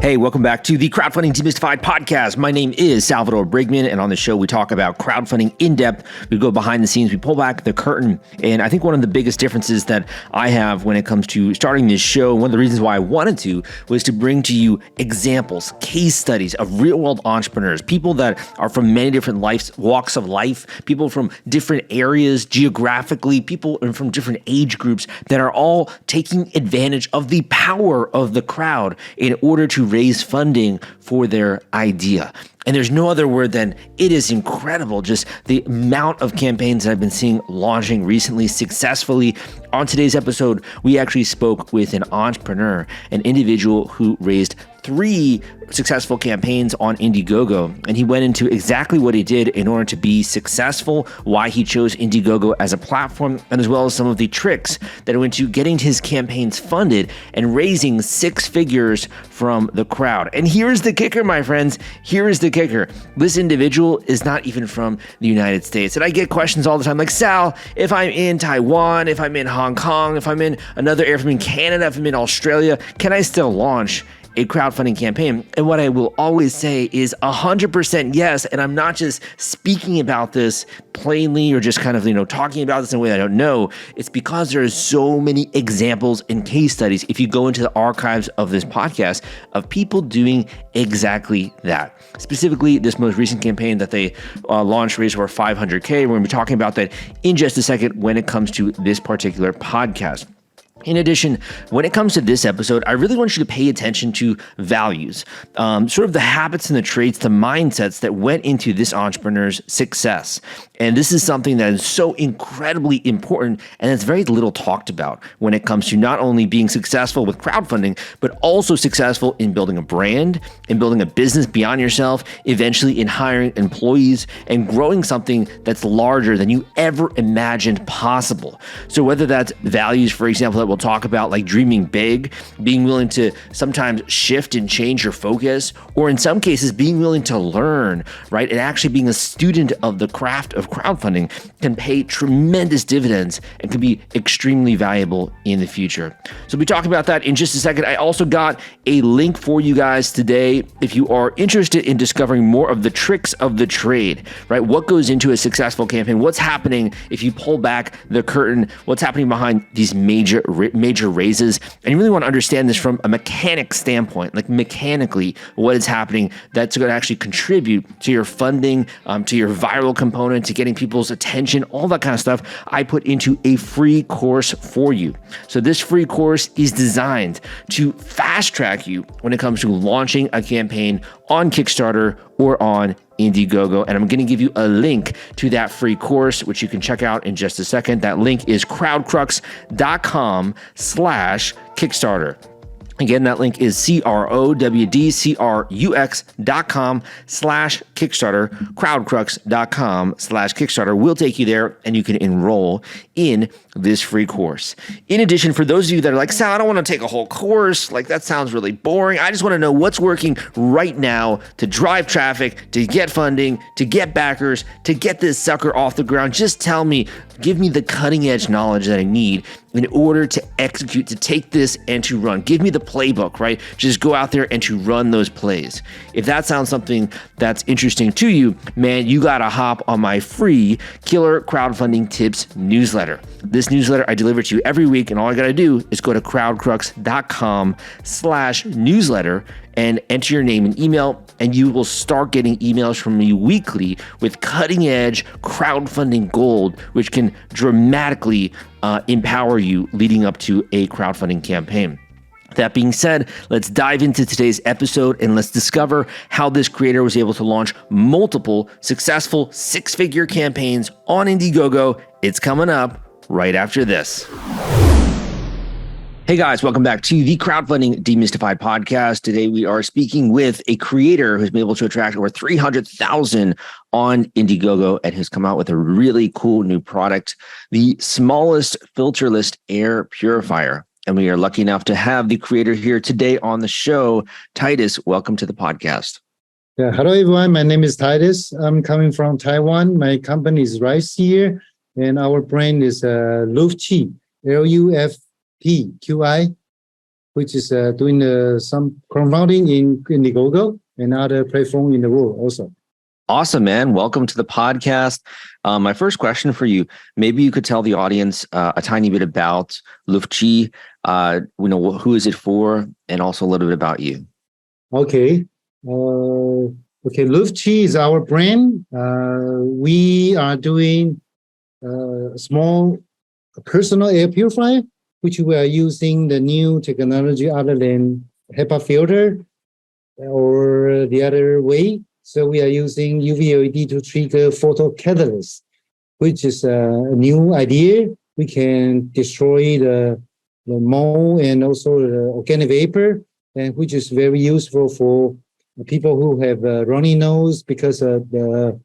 Hey, welcome back to the Crowdfunding Demystified podcast. My name is Salvador Briggman, and on the show, we talk about crowdfunding in depth. We go behind the scenes, we pull back the curtain. And I think one of the biggest differences that I have when it comes to starting this show, one of the reasons why I wanted to, was to bring to you examples, case studies of real world entrepreneurs, people that are from many different walks of life, people from different areas geographically, people from different age groups that are all taking advantage of the power of the crowd in order to raise funding for their idea. And there's no other word than it is incredible, just the amount of campaigns that I've been seeing launching recently successfully. On today's episode, we actually spoke with an entrepreneur, an individual who raised 3 successful campaigns on Indiegogo, and he went into exactly what he did in order to be successful, why he chose Indiegogo as a platform, and as well as some of the tricks that went into getting his campaigns funded and raising 6 figures from the crowd. And here's the kicker, my friends. Here is the kicker. This individual is not even from the United States. And I get questions all the time like, Sal, if I'm in Taiwan, if I'm in Hong Kong, if I'm in another area, if I'm in Canada, if I'm in Australia, can I still launch a crowdfunding campaign? And what I will always say is 100% yes. And I'm not just speaking about this plainly or just kind of, talking about this in a way that I don't know. It's because there are so many examples and case studies, if you go into the archives of this podcast, of people doing exactly that. Specifically, this most recent campaign that they launched raised over $500K. We're going to be talking about that in just a second when it comes to this particular podcast. In addition, when it comes to this episode, I really want you to pay attention to values, sort of the habits and the traits, the mindsets that went into this entrepreneur's success. And this is something that is so incredibly important, and it's very little talked about when it comes to not only being successful with crowdfunding, but also successful in building a brand, in building a business beyond yourself, eventually in hiring employees and growing something that's larger than you ever imagined possible. So whether that's values, for example, that we'll talk about, like dreaming big, being willing to sometimes shift and change your focus, or in some cases, being willing to learn, right? And actually being a student of the craft of crowdfunding can pay tremendous dividends and can be extremely valuable in the future. So we talk about that in just a second. I also got a link for you guys today if you are interested in discovering more of the tricks of the trade, right? What goes into a successful campaign? What's happening if you pull back the curtain? What's happening behind these major raises? And you really want to understand this from a mechanic standpoint, like mechanically what is happening that's going to actually contribute to your funding, to your viral component, to getting people's attention, all that kind of stuff. I put into a free course for you. So this free course is designed to fast track you when it comes to launching a campaign on Kickstarter or on Indiegogo. And I'm going to give you a link to that free course, which you can check out in just a second. That link is crowdcrux.com/Kickstarter. Again, that link is crowdcrux.com/Kickstarter. Crowdcrux.com/Kickstarter will take you there, and you can enroll in this free course. In addition, for those of you that are like, Sal, I don't want to take a whole course. Like, that sounds really boring. I just want to know what's working right now to drive traffic, to get funding, to get backers, to get this sucker off the ground. Just tell me, give me the cutting edge knowledge that I need in order to execute, to take this and to run. Give me the playbook, right? Just go out there and to run those plays. If that sounds something that's interesting to you, man, you got to hop on my free Killer Crowdfunding Tips newsletter. This newsletter I deliver to you every week, and all I got to do is go to crowdcrux.com/newsletter and enter your name and email, and you will start getting emails from me weekly with cutting edge crowdfunding gold, which can dramatically empower you leading up to a crowdfunding campaign. That being said, let's dive into today's episode and let's discover how this creator was able to launch multiple successful 6-figure campaigns on Indiegogo. It's coming up right after this. Hey guys, welcome back to the Crowdfunding Demystified podcast. Today we are speaking with a creator who's been able to attract over 300,000 on Indiegogo and has come out with a really cool new product, the smallest filterless air purifier. And we are lucky enough to have the creator here today on the show. Titus, welcome to the podcast. Yeah, hello everyone. My name is Titus. I'm coming from Taiwan. My company is right here, and our brand is LUFT, LUFT QI. which is doing some crowdfunding in Indiegogo and other platform in the world also. Awesome, man. Welcome to the podcast. My first question for you, maybe you could tell the audience a tiny bit about LUFT. Who is it for, and also a little bit about you. Okay. LUFT is our brand. We are doing a small personal air purifier, which we are using the new technology other than HEPA filter or the other way. So we are using UV LED to trigger photocatalyst, which is a new idea. We can destroy the mold and also the organic vapor, and which is very useful for people who have runny nose because of the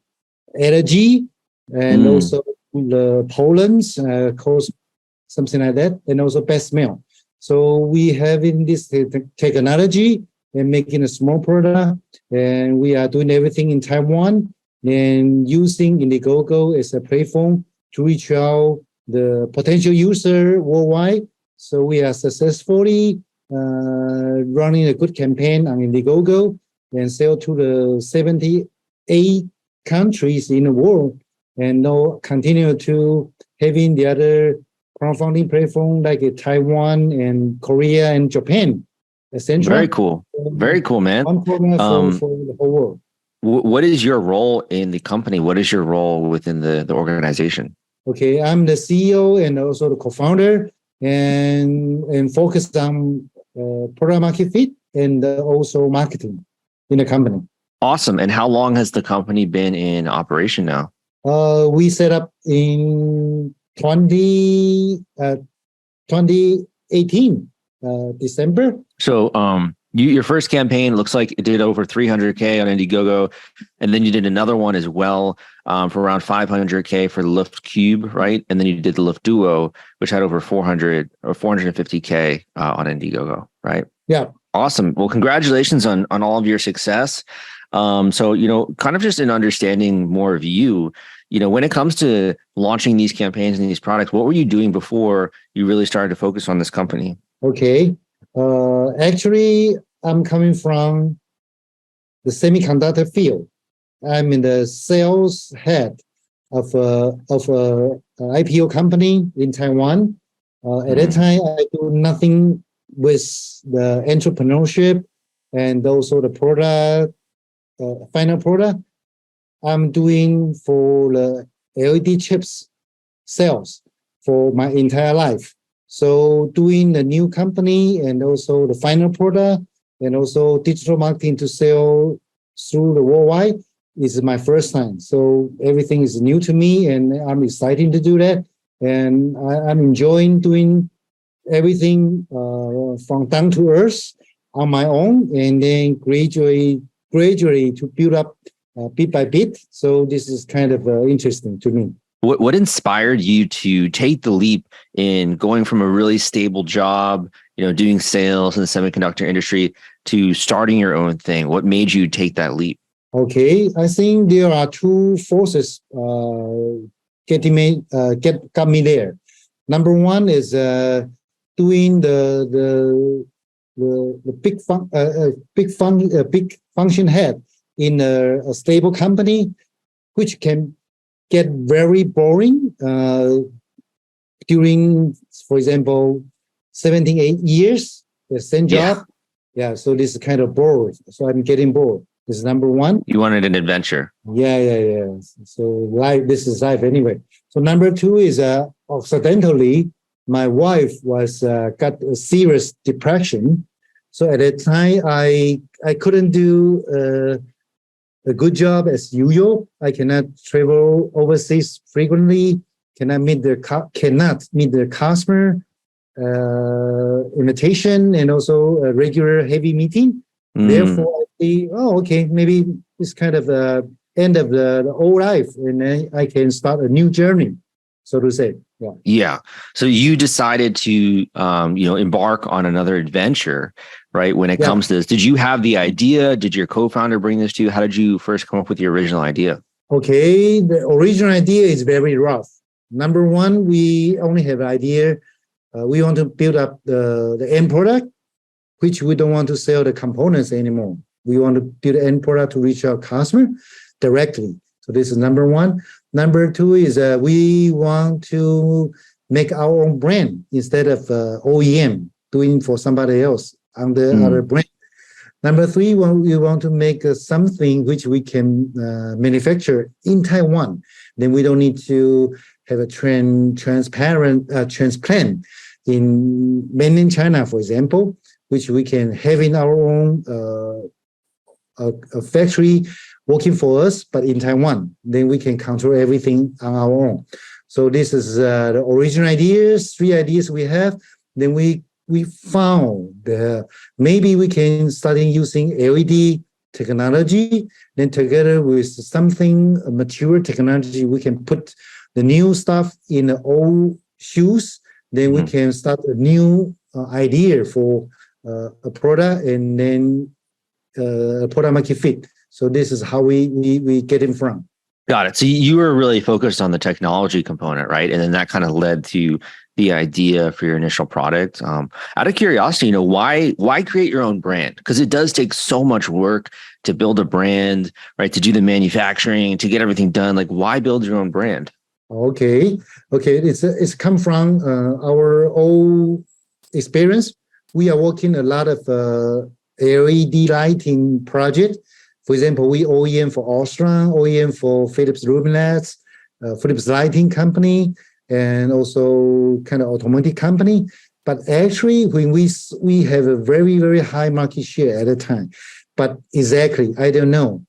allergy and also the pollens cause something like that, and also bad smell. So we have in this technology and making a small product, and we are doing everything in Taiwan and using Indiegogo as a platform to reach out the potential user worldwide. So we are successfully running a good campaign on Indiegogo and sell to the 78 countries in the world, and now continue to having the other crowdfunding platform like Taiwan and Korea and Japan. Essentially. Very cool. Very cool, man. One program for the whole world. What is your role in the company? What is your role within the organization? Okay, I'm the CEO and also the co-founder, and focused on product market fit and also marketing in the company. Awesome. And how long has the company been in operation now? We set up in 2018, December. So your first campaign looks like it did over 300K on Indiegogo, and then you did another one as well for around 500K for the LUFT Cube, right? And then you did the LUFT Duo, which had over 400 or 450K on Indiegogo, right? Yeah. Awesome. Well, congratulations on all of your success. So, kind of just in understanding more of you, when it comes to launching these campaigns and these products, what were you doing before you really started to focus on this company? Okay. Actually, I'm coming from the semiconductor field. I'm in the sales head of a IPO company in Taiwan. At that time, I do nothing with the entrepreneurship and also the product, final product. I'm doing for the LED chips sales for my entire life. So doing the new company and also the final product and also digital marketing to sell through the worldwide is my first time. So everything is new to me, and I'm excited to do that. And I'm enjoying doing everything from down to earth on my own, and then gradually to build up bit by bit. So this is kind of interesting to me. What inspired you to take the leap in going from a really stable job, doing sales in the semiconductor industry, to starting your own thing? What made you take that leap? Okay, I think there are two forces got me there. Number one is doing the big function head in a stable company, which can get very boring during, for example, 8 years, the same job. Yeah, so this is kind of bored. So I'm getting bored. This is number one. You wanted an adventure. Yeah. So this is life anyway. So number two is accidentally, my wife got a serious depression. So at that time, I couldn't do a good job as usual. I cannot travel overseas frequently. Cannot meet the customer invitation and also a regular heavy meeting. Therefore, I see, okay, maybe it's kind of the end of the old life, and then I can start a new journey, so to say. Yeah. So you decided to embark on another adventure, right? When it comes to this, did you have the idea? Did your co-founder bring this to you? How did you first come up with the original idea? Okay, the original idea is very rough. Number one, we only have idea. We want to build up the end product, which we don't want to sell the components anymore. We want to build an end product to reach our customer directly. So this is number one. Number two is we want to make our own brand instead of OEM doing for somebody else under other brand. Number three, we want to make something which we can manufacture in Taiwan. Then we don't need to have a transplant in mainland China, for example, which we can have in our own a factory working for us, but in Taiwan. Then we can control everything on our own. So this is the original ideas, 3 ideas we have. Then we found maybe we can start using LED technology. Then together with something mature technology, we can put the new stuff in the old shoes. Then we can start a new idea for a product, and then a product market fit. So this is how we get in front. Got it. So you were really focused on the technology component, right? And then that kind of led to the idea for your initial product. Out of curiosity, why create your own brand? Because it does take so much work to build a brand, right? To do the manufacturing, to get everything done. Like, why build your own brand? Okay. It's come from our old experience. We are working a lot of LED lighting project. For example, we OEM for Osram, OEM for Philips Luminets, Philips Lighting Company, and also kind of automotive company. But actually, when we have a very, very high market share at a time. But exactly, I don't know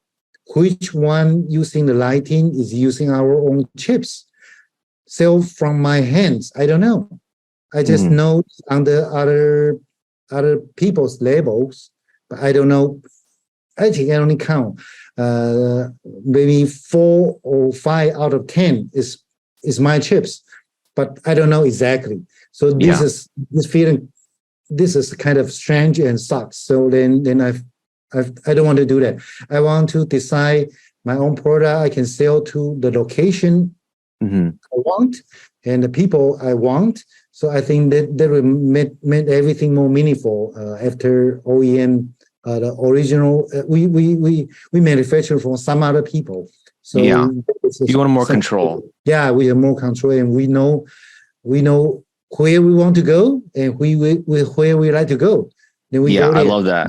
which one using the lighting is using our own chips. So from my hands, I don't know. I just know under other people's labels, but I don't know. I think I only count maybe 4 or 5 out of 10 is my chips, but I don't know exactly. So this feeling. This is kind of strange and sucks. So then I don't want to do that. I want to decide my own product. I can sell to the location I want and the people I want. So I think that will make everything more meaningful after OEM. The original we manufacture from some other people. So you want more control. Yeah, we have more control, and we know where we want to go and where we like to go. Then we go there. I love that.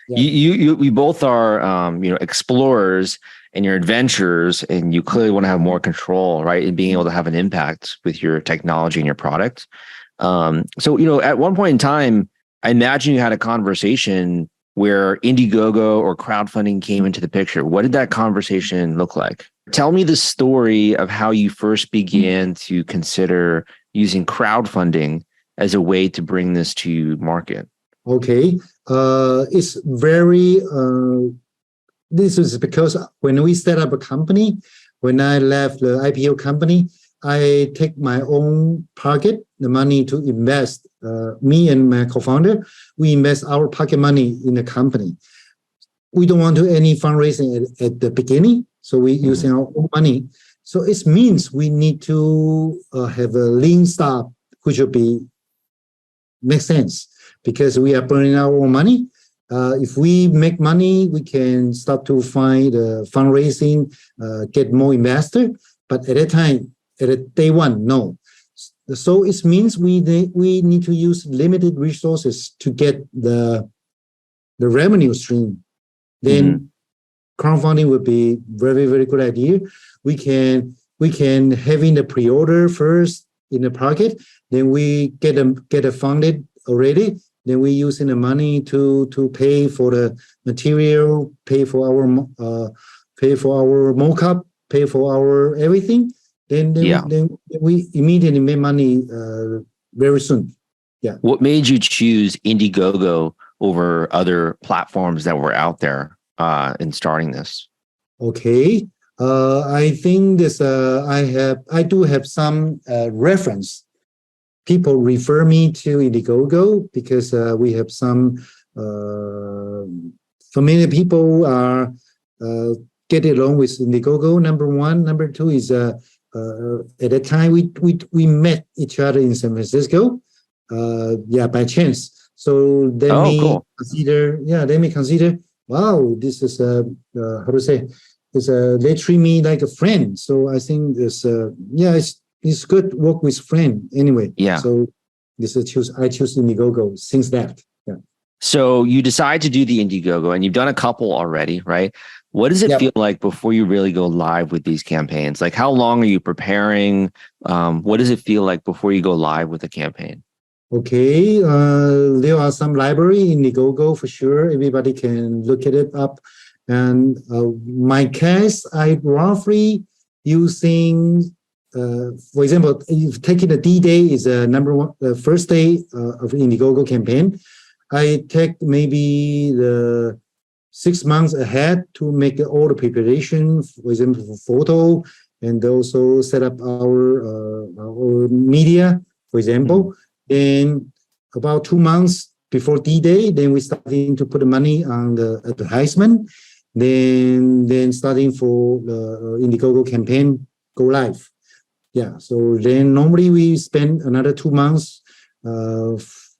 Yeah. We both are explorers in your adventures, and you clearly want to have more control, right? And being able to have an impact with your technology and your product. So at one point in time, I imagine you had a conversation where Indiegogo or crowdfunding came into the picture. What did that conversation look like? Tell me the story of how you first began to consider using crowdfunding as a way to bring this to market. Okay. It's very, this is because when we set up a company, when I left the IPO company, I take my own pocket, the money to invest. Me and my co-founder, we invest our pocket money in the company. We don't want to do any fundraising at the beginning, so we using our own money. So it means we need to have a lean staff, which will make sense because we are burning our own money. If we make money, we can start to find fundraising, get more investor. But at that time, at day one, no. So it means we need to use limited resources to get the revenue stream. Then crowdfunding would be very, very good idea. We can having the pre-order first in the pocket. Then we get it funded already. Then we using the money to pay for the material, pay for our mock-up, pay for our everything. Then we immediately make money very soon. Yeah. What made you choose Indiegogo over other platforms that were out there in starting this? Okay. I think this. I do have some reference. People refer me to Indiegogo because we have some familiar people are get along with Indiegogo. Number one. Number two is at that time we met each other in San Francisco. By chance. So they may cool. consider, wow, this is how to say, they treat me like a friend. So I think it's good to work with friend anyway. Yeah. So I choose Indiegogo since that. Yeah. So you decide to do the Indiegogo, and you've done a couple already, right? What does it feel like before you really go live with these campaigns? Like, how long are you preparing? What does it feel like before you go live with a campaign? Okay, there are some library in Indiegogo for sure. Everybody can look it up. And my case, I roughly using, for example, if taking the D-Day is number one, the first day of Indiegogo campaign. I take maybe the 6 months ahead to make all the preparation, for example, for photo, and also set up our media, for example. Then about 2 months before D-Day, then we starting to put the money on the advertisement. Then starting for the Indiegogo campaign go live. Yeah, so then normally we spend another 2 months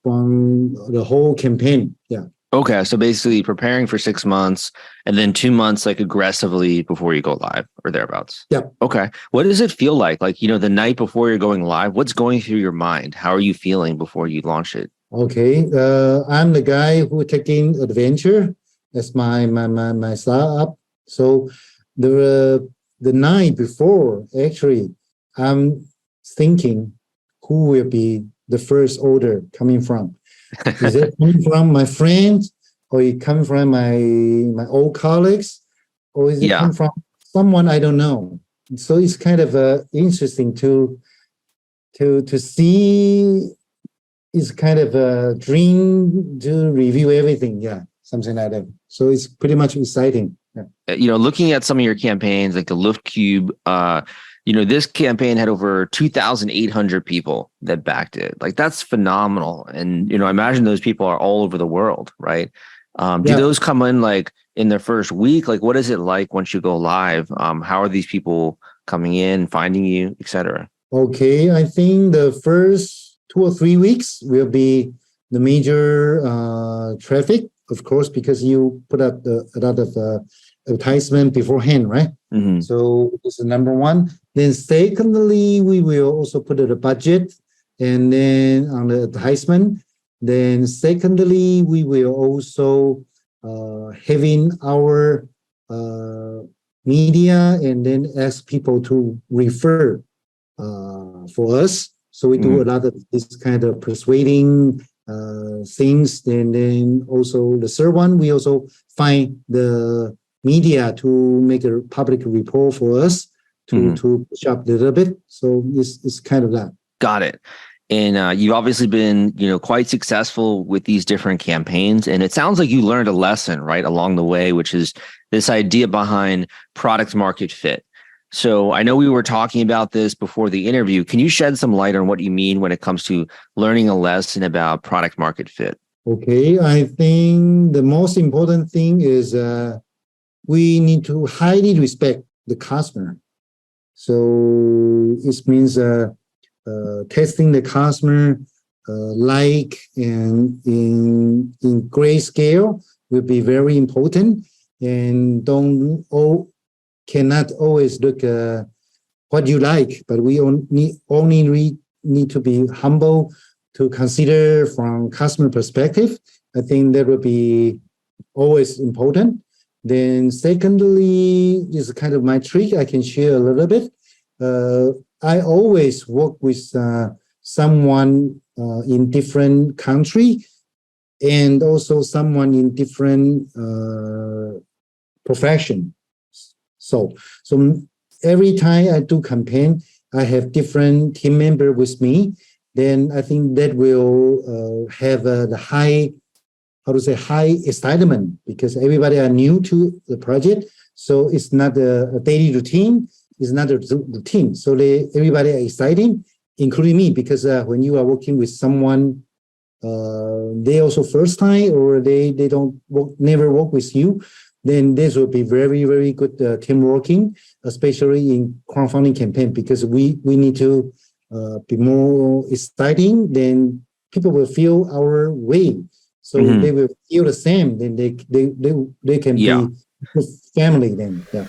from the whole campaign. Yeah. Okay, so basically preparing for 6 months and then 2 months like aggressively before you go live or thereabouts. Yeah. Okay. What does it feel like? Like, the night before you're going live, what's going through your mind? How are you feeling before you launch it? Okay. I'm the guy who taking adventure as my startup. So the night before, actually, I'm thinking who will be the first order coming from. Is it coming from my friends, or it coming from my old colleagues, or is it coming from someone I don't know? So it's kind of interesting to see. It's kind of a dream to review everything. Yeah, something like that. So it's pretty much exciting. Yeah. Looking at some of your campaigns, like the LUFT Cube, this campaign had over 2,800 people that backed it. Like, that's phenomenal. And, I imagine those people are all over the world, right? Do those come in like in their first week? Like, what is it like once you go live? How are these people coming in, finding you, et cetera? Okay, I think the first 2 or 3 weeks will be the major traffic, of course, because you put out a lot of advertisement beforehand, right? Mm-hmm. So it's the number one. Then secondly, we will also put a budget and then on the advertisement. Then secondly, we will also having our media and then ask people to refer for us. So we do a lot of this kind of persuading things. And then also the third one, we also find the media to make a public report for us to push up a little bit. So it's kind of that. Got it. And you've obviously been, quite successful with these different campaigns. And it sounds like you learned a lesson, right, along the way, which is this idea behind product market fit. So I know we were talking about this before the interview. Can you shed some light on what you mean when it comes to learning a lesson about product market fit? Okay, I think the most important thing is we need to highly respect the customer. So it means testing the customer and in great scale will be very important, and cannot always look what you like, but we only need to be humble to consider from customer perspective. I think that will be always important. Then secondly, is kind of my trick. I can share a little bit. I always work with someone in different country and also someone in different profession. So every time I do campaign, I have different team member with me. Then I think that will have the high excitement, because everybody are new to the project. So it's not a daily routine. It's not a routine. So everybody are excited, including me, because when you are working with someone, they also first time or they never work with you, then this will be very, very good team working, especially in crowdfunding campaign, because we need to be more exciting. Then people will feel our way. So they will feel the same. Then they can be family then. Yeah.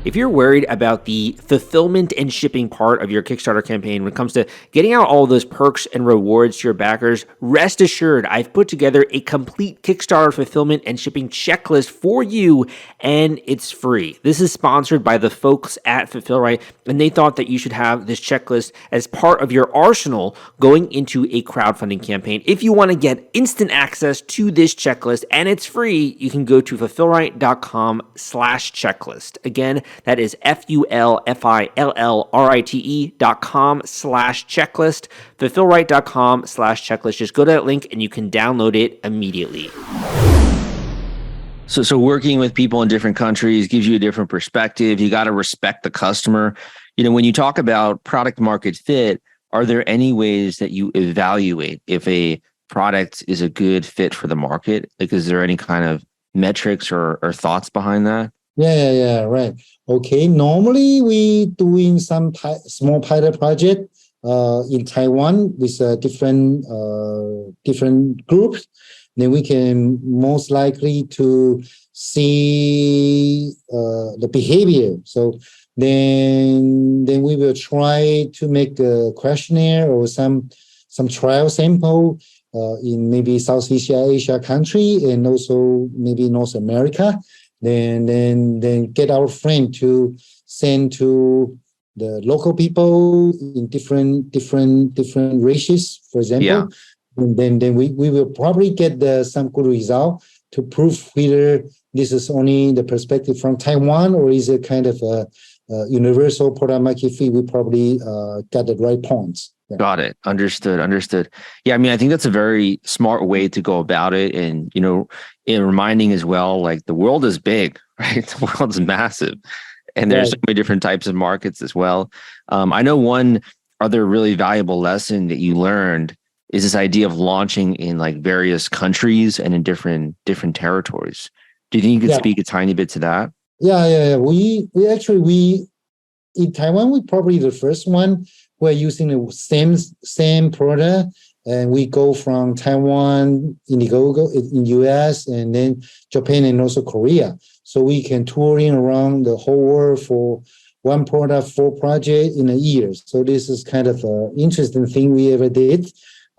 If you're worried about the fulfillment and shipping part of your Kickstarter campaign when it comes to getting out all those perks and rewards to your backers, rest assured I've put together a complete Kickstarter fulfillment and shipping checklist for you, and it's free. This is sponsored by the folks at Fulfillrite, and they thought that you should have this checklist as part of your arsenal going into a crowdfunding campaign. If you want to get instant access to this checklist and it's free, you can go to fulfillrite.com/checklist. Again, that is fulfillrite.com/checklist, fulfillrite.com/checklist. Just go to that link and you can download it immediately. So working with people in different countries gives you a different perspective. You got to respect the customer. When you talk about product market fit, are there any ways that you evaluate if a product is a good fit for the market? Like, is there any kind of metrics or thoughts behind that? Yeah, right. Okay, normally we doing some small pilot project in Taiwan with different groups. Then we can most likely to see the behavior. So then we will try to make a questionnaire or some trial sample in maybe Southeast Asia country and also maybe North America. Then get our friend to send to the local people in different races, for example. Yeah. And then we will probably get some good result to prove whether this is only the perspective from Taiwan or is it kind of a universal product market fit. We probably got the right points. Yeah. Got it. Understood. Yeah, I think that's a very smart way to go about it. And, in reminding as well, like the world is big, right? The world's massive. And there's so many different types of markets as well. I know one other really valuable lesson that you learned is this idea of launching in like various countries and in different territories. Do you think you could speak a tiny bit to that? Yeah. We actually in Taiwan, we probably the first one. We're using the same product, and we go from Taiwan, Indiegogo in US, and then Japan and also Korea. So we can touring around the whole world for one product, 4 projects in a year. So this is kind of an interesting thing we ever did.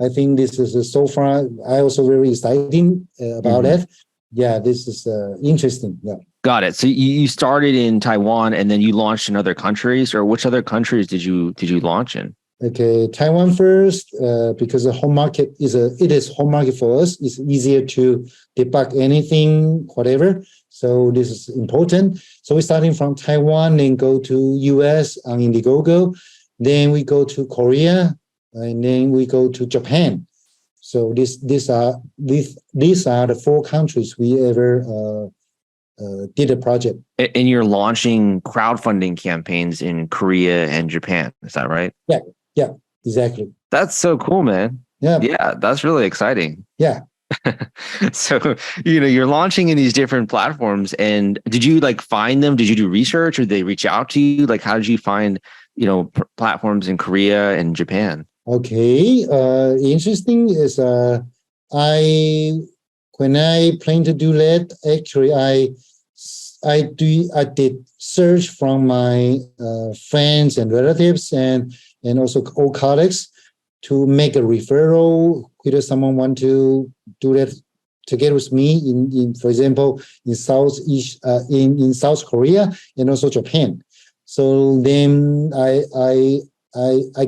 I think this is so far. I also very exciting about it. Yeah, this is interesting. Yeah. Got it. So you started in Taiwan and then you launched in other countries, or which other countries did you launch in? Okay, Taiwan first, because the home market it is home market for us. It's easier to debug anything, whatever. So this is important. So we're starting from Taiwan and go to US on Indiegogo. Then we go to Korea, and then we go to Japan. So these are the 4 countries we ever did a project. And you're launching crowdfunding campaigns in Korea and Japan. Is that right? Yeah, exactly. That's so cool, man. Yeah, that's really exciting. Yeah. So, you're launching in these different platforms, and did you find them? Did you do research, or did they reach out to you? How did you find, platforms in Korea and Japan? Okay. Interesting is when I plan to do that, actually I did search from my friends and relatives and also old colleagues to make a referral whether someone want to do that together with me in for example in South Korea and also Japan. So then I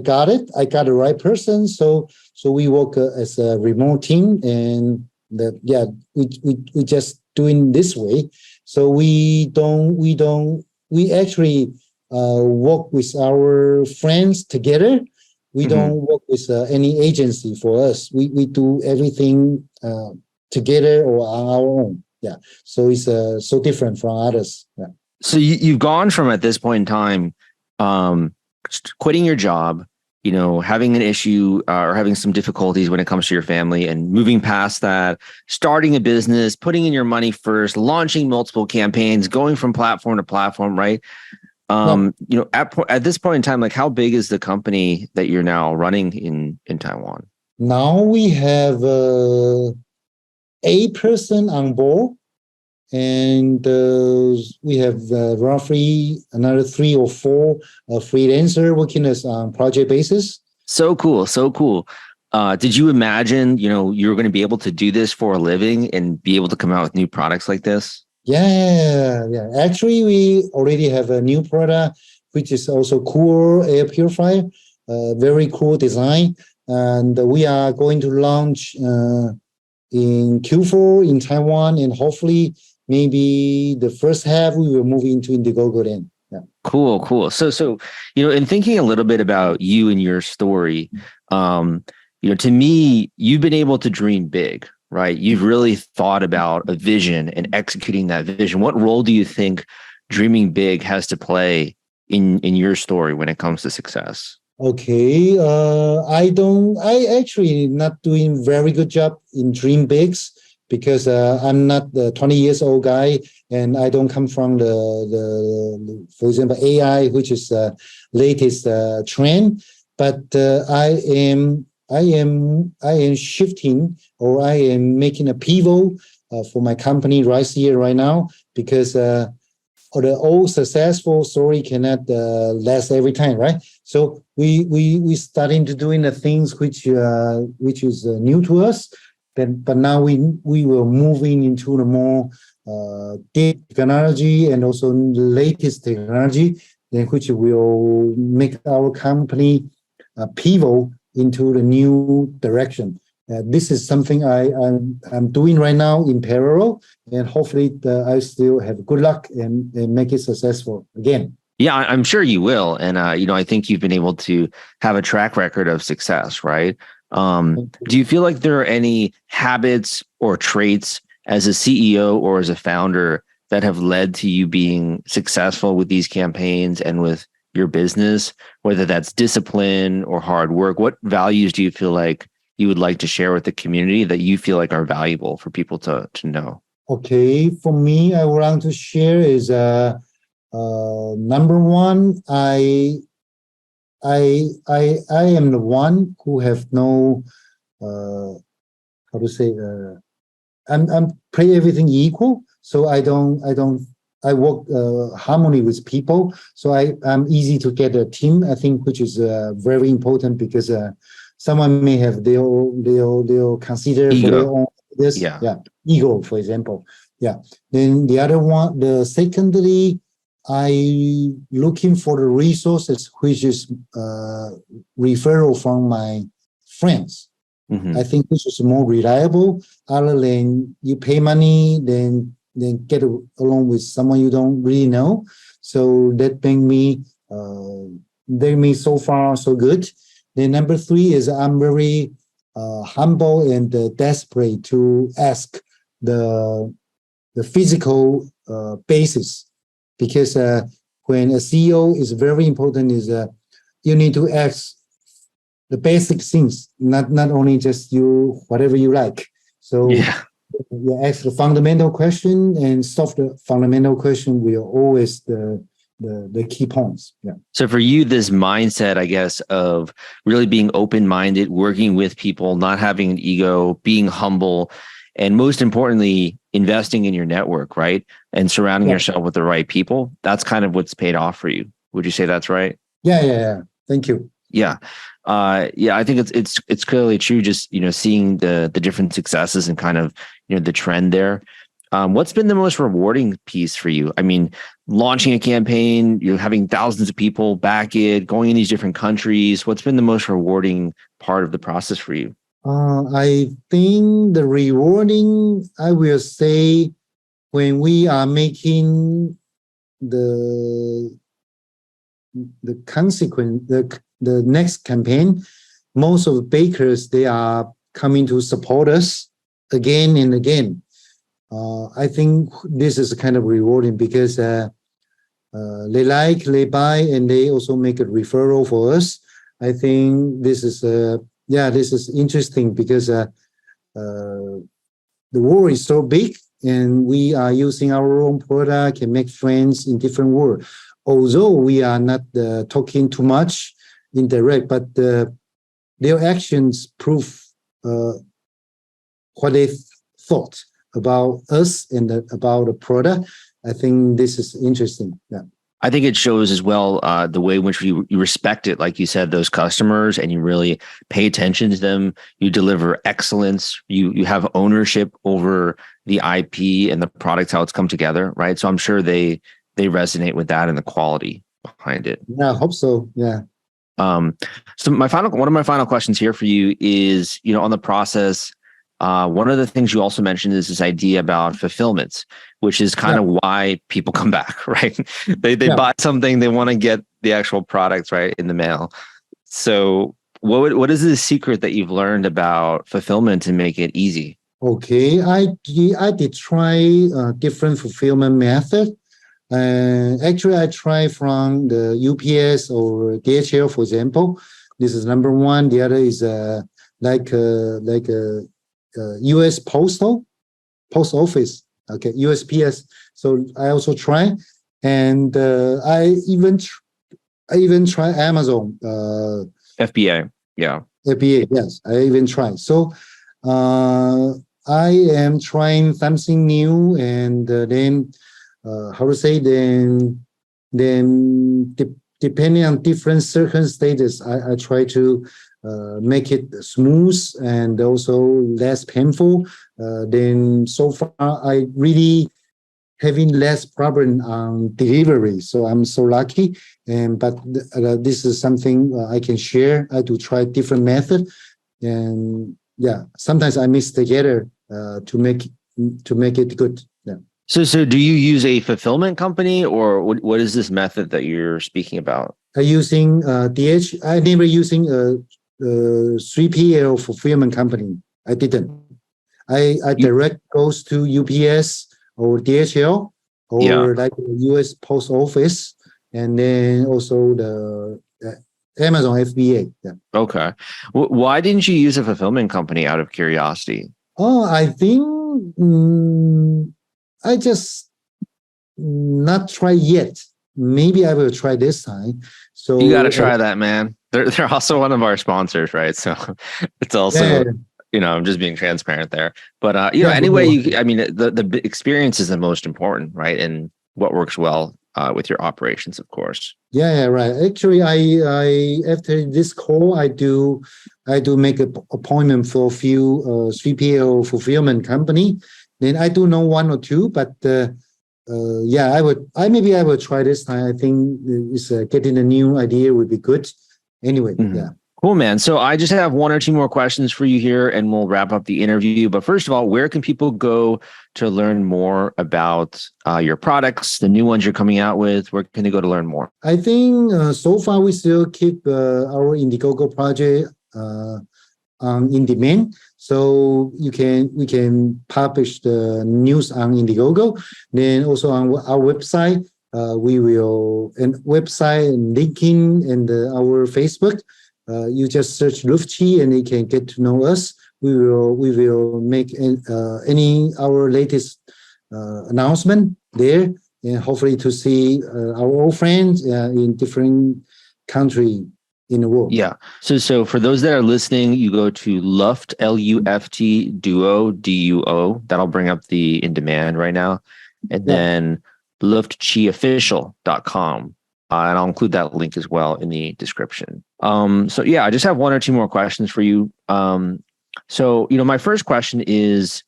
got it. I got the right person. So we work as a remote team, and we just doing this way. So we actually work with our friends together. We don't work with any agency for us. We do everything together or on our own. Yeah. So it's so different from others. Yeah. So you've gone from, at this point in time, quitting your job, having an issue or having some difficulties when it comes to your family, and moving past that, starting a business, putting in your money first, launching multiple campaigns, going from platform to platform, right? At this point in time, how big is the company that you're now running in Taiwan? Now we have 8 person on board, and we have roughly another 3 or 4 freelancer working as on project basis. So cool. So cool. Did you imagine, you were going to be able to do this for a living and be able to come out with new products like this? Yeah. Actually, we already have a new product, which is also cool air purifier, very cool design. And we are going to launch in Q4 in Taiwan, and hopefully maybe the first half we will move into Indiegogo then. Yeah. Cool. So, in thinking a little bit about you and your story, to me, you've been able to dream big, right? You've really thought about a vision and executing that vision. What role do you think dreaming big has to play in your story when it comes to success? Okay. I actually not doing very good job in dream bigs because I'm not the 20 years old guy, and I don't come from the for example, AI, which is the latest trend. But I am shifting, or I am making a pivot for my company right here, right now, because or the old successful story cannot last every time, right? So we starting to doing the things which is new to us. But now we will moving into the more deep technology and also the latest technology, then which will make our company pivot into the new direction. This is something I'm doing right now in parallel, and hopefully I still have good luck and make it successful again. Yeah, I'm sure you will. And, I think you've been able to have a track record of success, right? Do you feel like there are any habits or traits as a CEO or as a founder that have led to you being successful with these campaigns and with your business, whether that's discipline or hard work? What values do you feel like you would like to share with the community that you feel like are valuable for people to know? Okay, for me, I want to share is number one, I am the one who have no how to say I'm play everything equal, so I work harmony with people, so I'm easy to get a team, I think, which is very important, because someone may have they'll consider Ego. for their own this ego, for example. Then the other one, the secondly, I looking for the resources which is referral from my friends. I think this is more reliable, other than you pay money, then get along with someone you don't really know. So that made me so far so good. Then number three is I'm very humble and desperate to ask the physical basis, because when a CEO is very important is you need to ask the basic things, not only just you whatever you like. So you ask the fundamental question, and solve the fundamental question will always the key points. So for you, this mindset, I guess, of really being open-minded, working with people, not having an ego, being humble, and most importantly, investing in your network, right? And surrounding yourself with the right people. That's kind of what's paid off for you. Would you say that's right? Yeah. Thank you. Yeah. I think it's clearly true. Just, seeing the different successes and kind of, the trend there. What's been the most rewarding piece for you? I mean, launching a campaign, having thousands of people back it, going in these different countries. What's been the most rewarding part of the process for you? I think the rewarding, I will say, when we are making the consequence, the next campaign, most of the bakers, they are coming to support us again and again. I think this is kind of rewarding, because they buy, and they also make a referral for us. I think this is this is interesting, because the world is so big, and we are using our own product and make friends in different world. Although we are not talking too much indirect, but their actions prove what they thought about us and about the product. I think this is interesting. Yeah. I think it shows as well the way in which you respect it, like you said, those customers, and you really pay attention to them. You deliver excellence. You have ownership over the IP and the products, how it's come together, right? So I'm sure they resonate with that and the quality behind it. Yeah, I hope so. Yeah. So one of my final questions here for you is, on the process. One of the things you also mentioned is this idea about fulfillments, which is kind of why people come back, right? They buy something, they want to get the actual products right in the mail. So what is the secret that you've learned about fulfillment to make it easy? Okay, I did try different fulfillment method. Actually, I tried from the UPS or DHL, for example. This is number one. The other is like a U.S. post office, okay, USPS. So I also try, and I even try Amazon. FBA, yeah. FBA, yes, I even try. So I am trying something new, and then how to say then depending on different circumstances, I try to make it smooth and also less painful. Then so far, I really having less problem on delivery. So I'm so lucky. But this is something I can share. I do try different method, and sometimes I mix together to make it good. Yeah. So do you use a fulfillment company, or what is this method that you're speaking about? I using I never using 3PL fulfillment company. I didn't. I direct goes to UPS or DHL or like the US Post Office, and then also the Amazon FBA. Yeah. Okay. Why didn't you use a fulfillment company out of curiosity? Oh, I think I just not try yet. Maybe I will try this time. So you got to try that, man. They're also one of our sponsors, right? So it's also, I'm just being transparent there. But anyway, the experience is the most important, right? And what works well with your operations, of course. Yeah, right. Actually, I after this call, I do make an appointment for a few 3PL fulfillment company. Then I do know one or two, but I would try this time. I think it's getting a new idea would be good. Anyway, yeah. Cool, man. So I just have one or two more questions for you here, and we'll wrap up the interview. But first of all, where can people go to learn more about your products, the new ones you're coming out with? Where can they go to learn more? I think so far we still keep our Indiegogo project in demand. So we can publish the news on Indiegogo. Then also on our website, we will website and linking and our Facebook. You just search LUFT and you can get to know us. We will make our latest announcement there, and hopefully to see our old friends in different country in the world. Yeah. So for those that are listening, you go to LUFT, LUFT Duo, DUO. That'll bring up the in demand right now. And then luftchiofficial.com. And I'll include that link as well in the description. I just have one or two more questions for you. My first question is,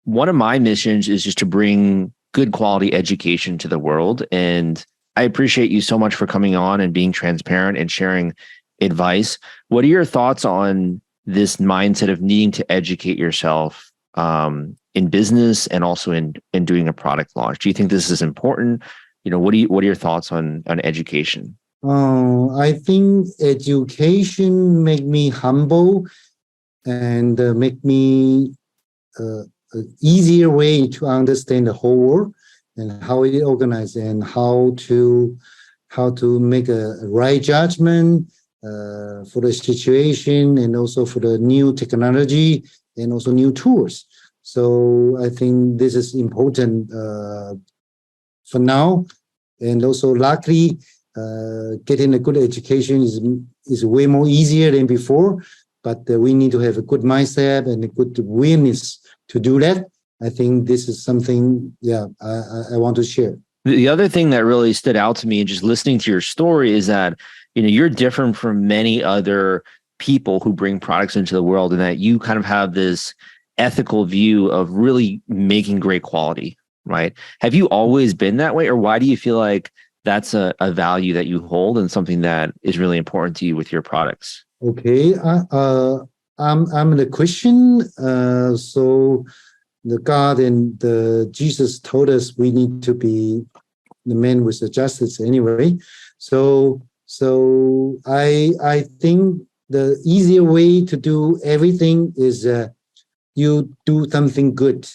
one of my missions is just to bring good quality education to the world. And I appreciate you so much for coming on and being transparent and sharing advice. What are your thoughts on this mindset of needing to educate yourself in business and also in doing a product launch? Do you think this is important? What are your thoughts on education? I think education make me humble and make me an easier way to understand the whole world and how it organized and how to make a right judgment for the situation and also for the new technology and also new tools. So I think this is important for now, and also luckily getting a good education is way more easier than before. but we need to have a good mindset and a good willingness to do that. I think this is something, I want to share. The other thing that really stood out to me, just listening to your story, is that you're different from many other people who bring products into the world, and that you kind of have this ethical view of really making great quality, right? Have you always been that way, or why do you feel like that's a value that you hold and something that is really important to you with your products? Okay, I'm the Christian, so the God and the Jesus told us we need to be the man with the justice anyway. So I think the easier way to do everything is you do something good.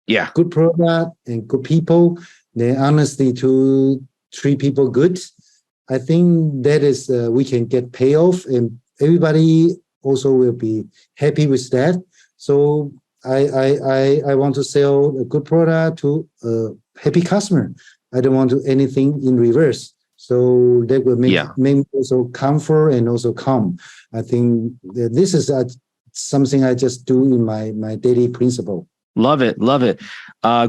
Yeah. Good product and good people. Then honestly to treat people good. I think that is we can get payoff, and everybody also will be happy with that. So I want to sell a good product to a happy customer. I don't want to do anything in reverse. So that will make me also comfort and also calm. I think that this is something I just do in my daily principle. Love it.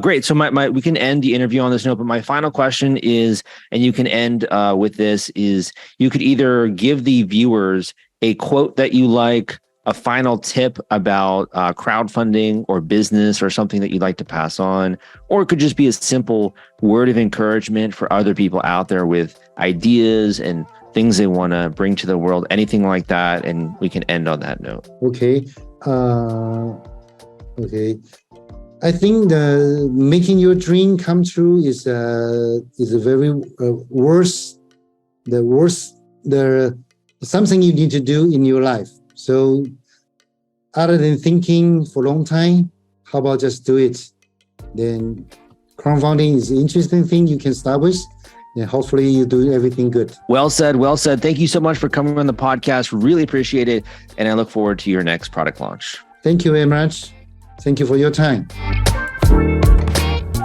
Great. So we can end the interview on this note, but my final question is, and you can end with this, is you could either give the viewers a quote that you like, a final tip about crowdfunding or business, or something that you'd like to pass on, or it could just be a simple word of encouragement for other people out there with ideas and things they want to bring to the world, anything like that. And we can end on that note. Okay. I think the making your dream come true is a very something you need to do in your life. So other than thinking for a long time, how about just do it? Then crowdfunding is an interesting thing you can start with, and hopefully you do everything good. Well said. Thank you so much for coming on the podcast. Really appreciate it. And I look forward to your next product launch. Thank you very much. Thank you for your time.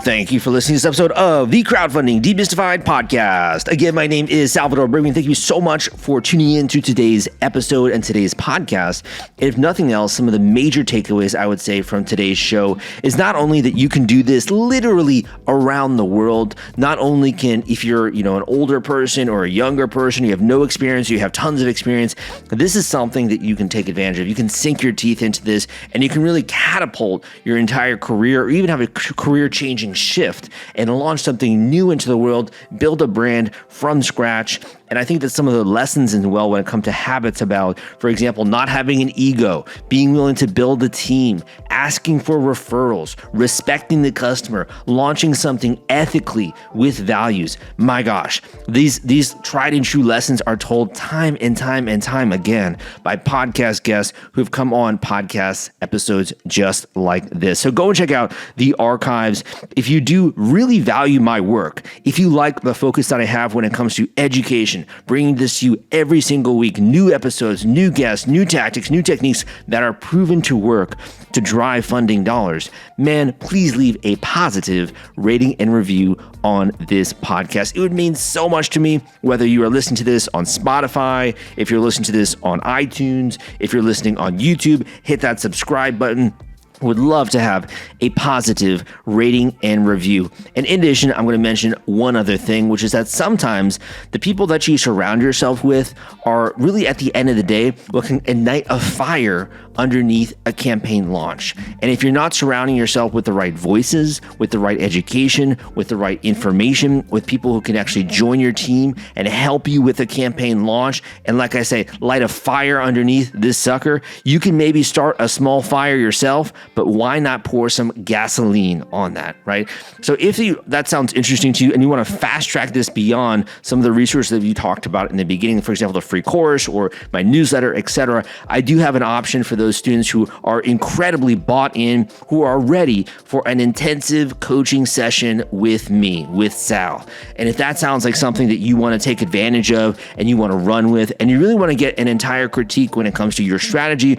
Thank you for listening to this episode of the Crowdfunding Demystified podcast. Again, my name is Salvador Briggman. Thank you so much for tuning in to today's episode and today's podcast. If nothing else, some of the major takeaways I would say from today's show is not only that you can do this literally around the world, not only can, if you're, an older person or a younger person, you have no experience, you have tons of experience, this is something that you can take advantage of. You can sink your teeth into this, and you can really catapult your entire career, or even have a career-changing shift and launch something new into the world, build a brand from scratch. And I think that some of the lessons as well when it comes to habits about, for example, not having an ego, being willing to build a team, asking for referrals, respecting the customer, launching something ethically with values. My gosh, these tried and true lessons are told time and time and time again by podcast guests who've come on podcast episodes just like this. So go and check out the archives. If you do really value my work, if you like the focus that I have when it comes to education, bringing this to you every single week, new episodes, new guests, new tactics, new techniques that are proven to work to drive funding dollars, man, please leave a positive rating and review on this podcast. It would mean so much to me, whether you are listening to this on Spotify, if you're listening to this on iTunes, if you're listening on YouTube, hit that subscribe button. Would love to have a positive rating and review. And in addition, I'm going to mention one other thing, which is that sometimes the people that you surround yourself with are really, at the end of the day, what can ignite a fire underneath a campaign launch. And if you're not surrounding yourself with the right voices, with the right education, with the right information, with people who can actually join your team and help you with a campaign launch, and like I say, light a fire underneath this sucker, you can maybe start a small fire yourself, but why not pour some gasoline on that, right? So if that sounds interesting to you and you want to fast track this beyond some of the resources that you talked about in the beginning, for example, the free course or my newsletter, etc., I do have an option for those students who are incredibly bought in, who are ready for an intensive coaching session with me, with Sal. And if that sounds like something that you want to take advantage of and you want to run with, and you really want to get an entire critique when it comes to your strategy,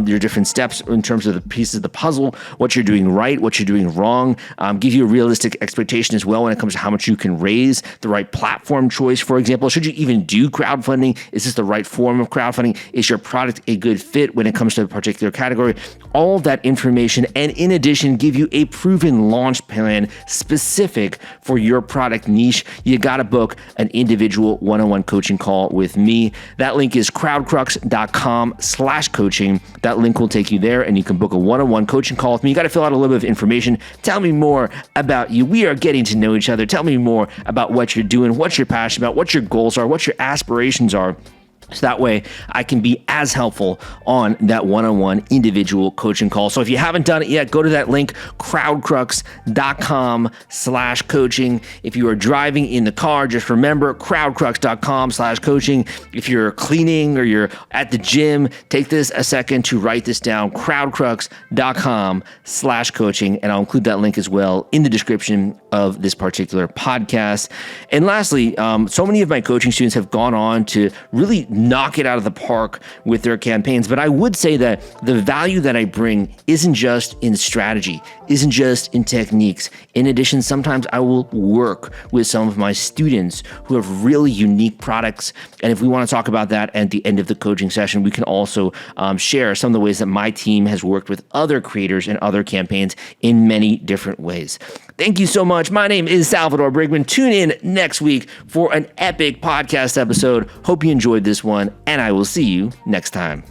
your different steps in terms of the pieces of the puzzle, what you're doing right, what you're doing wrong, give you a realistic expectation as well when it comes to how much you can raise, the right platform choice, for example. Should you even do crowdfunding? Is this the right form of crowdfunding? Is your product a good fit when it comes to a particular category? All of that information, and in addition, give you a proven launch plan specific for your product niche. You got to book an individual one-on-one coaching call with me. That link is crowdcrux.com/coaching. That link will take you there, and you can book a one-on-one coaching call with me. You got to fill out a little bit of information. Tell me more about you. We are getting to know each other. Tell me more about what you're doing, what you're passionate about, what your goals are, what your aspirations are. So that way I can be as helpful on that one-on-one individual coaching call. So if you haven't done it yet, go to that link, crowdcrux.com/coaching. If you are driving in the car, just remember crowdcrux.com/coaching. If you're cleaning or you're at the gym, take this a second to write this down, crowdcrux.com/coaching. And I'll include that link as well in the description of this particular podcast. And lastly, so many of my coaching students have gone on to really knock it out of the park with their campaigns. But I would say that the value that I bring isn't just in strategy, isn't just in techniques. In addition, sometimes I will work with some of my students who have really unique products. And if we want to talk about that at the end of the coaching session, we can also share some of the ways that my team has worked with other creators and other campaigns in many different ways. Thank you so much. My name is Salvador Briggman. Tune in next week for an epic podcast episode. Hope you enjoyed this one, and I will see you next time.